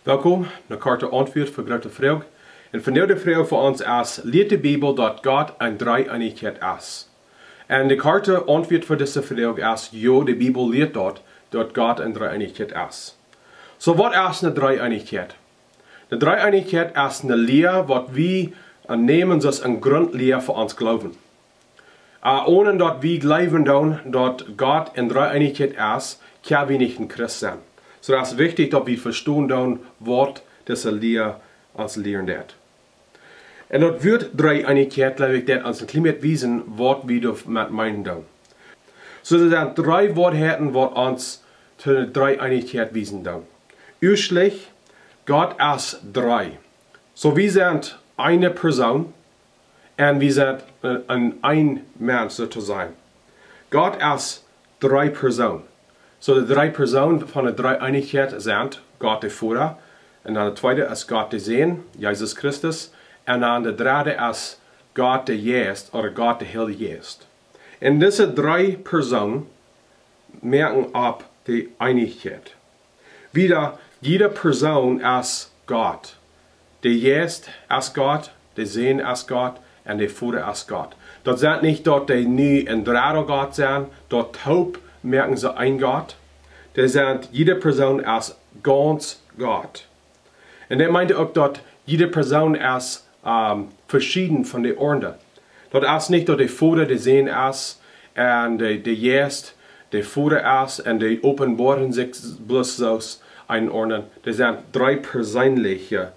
Welkom naar Korte Antwoord voor grote vraag. En vandaag de vraag voor ons is, leert de Bijbel dat God een drie-eenigheid is? En de korte antwoord voor deze vraag is, ja, de Bijbel leert dat God een drie-eenigheid is. So, wat is een drie-eenigheid? De drie-eenigheid is een leer wat we nemen als een grondleer voor ons geloven. Ohne dat we geloven dat God een drie-eenigheid is, kunnen we niet een Christ zijn. So, dat is wichtig dat we verstaan wat deze leer ons leren. En dat woord drie-eenigheid, laat ik dat ons een klein beetje wijzen wat we daarmee meinen. So, er zijn drie woorden wat ons de drie-eenigheid wijzen. Eerstlich, God is drie. So, we zijn eine Person en we zijn een mens sozusagen. God is drie personen. So, de drie personen van de drie-eenigheid zijn God de Vader, en dan de tweede is God de Zoon, Jezus Christus, en dan de derde is God de Geest, of God de Heilige Geest. En deze drie personen merken op de eenigheid. Wieder, jede persoon is God. De Geest is God, de Zoon is God, en de Vader is God. Dat zijn niet dat die nu een derde God zijn, dat hoop merken ze een God. Dat zijn, jede persoon is ganz God. En dat meint ook dat jede persoon is verschieden van de andere. Dat is niet dat de Vader de Zoon is, en de Geest de Vader is, en de openbaren zich bloß zoals een orde. Dat zijn drie persoonlijke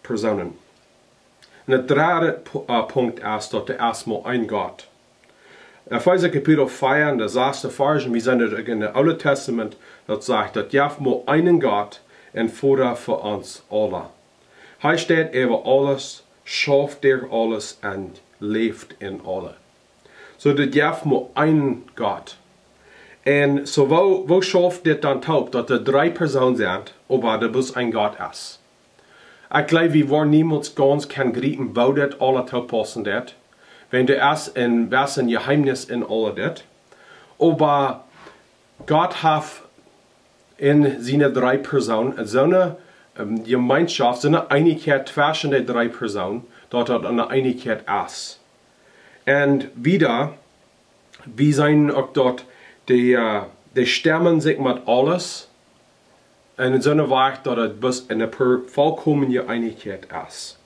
personen. En het derde punt is dat er is maar een God. Epheser kapitel 4 en de 6e vers, we zijn er in het Oude Testament, dat zegt dat je maar einen God en Vader voor ons alle. Hij staat over alles, schafft alles en leeft in alle. So dat je maar einen God. En so wo schafft dit dan ook dat er drie personen zijn, maar er bloß een God is. Ik geloof, we worden niemals ganz kan grijpen, wo dat alle toepassen dat. Wenn er ist in wessen Geheimnis in alle dit. Aber Gott hat in seine drei Personen so eine Gemeinschaft, so eine Einigkeit zwischen den drei Personen, dass das eine Einigkeit ist. Und wieder, wir sehen auch dort, die stemmen sich mit alles in so einer Weise, dass es bis in eine vollkommene Einigkeit ist.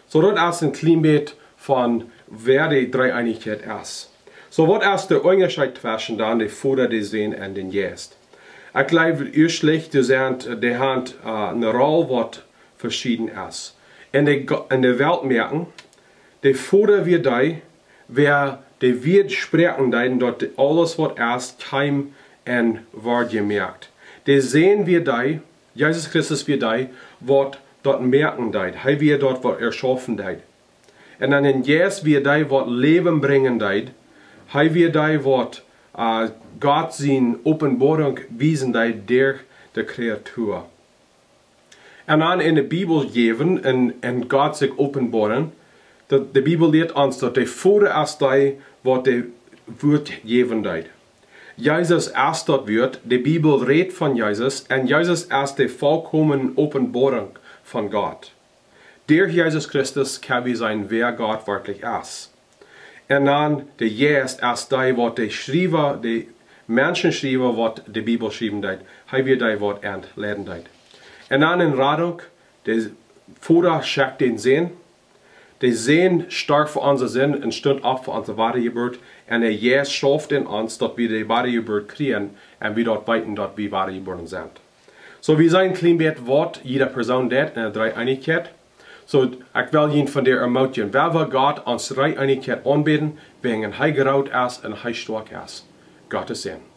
So, das ist ein klein bisschen von wer die Dreieinigkeit ist. So, was ist der Unterschied zwischen dann der Vater, der Sohn und den Geist? Ich glaube, erstlich, die haben eine Rolle, die verschieden ist. In der Welt merken, der Vater wird da, wer der wird sprechen, dort alles, was ist, keim und Wort gemerkt. Der Sohn wird da, Jesus Christus wird da, was dort merken da, er wird dort, was erschaffen da. En dan in Jezus weer die wat leven brengen deed. Hij weer die wat God zijn openbaring wijzen deed door de creatuur. En dan in de Bijbel geven en God zich openbaren. Dat de Bijbel leert ons dat de Vader is die wat de woord geven deed. Jezus is dat woord. De Bijbel redt van Jezus. En Jezus is de volkomen openbaring van God. Door Jezus Christus kan we zijn wer God werkelijk is. En dan de Geest is die wat de mensen schrijven wat de Bijbel schrijven deed. Hij weer die wat aan leren deed. En dan in Radung, de Vader schickt den Zoon. De Zoon starb voor onze zin en stond op voor onze wedergeboorte. En de Geest schafft in ons dat we de wedergeboorte krijgen en we dat weten dat we wedergeboren zijn. So, we zijn een klein beetje wat jede persoon deed in de drie-eenigheid. So, ik wil je van der ermutigen, wer wil God ons drie-eenigheid aanbieden, wegen hij groot is en hij sterk is. God is zegen.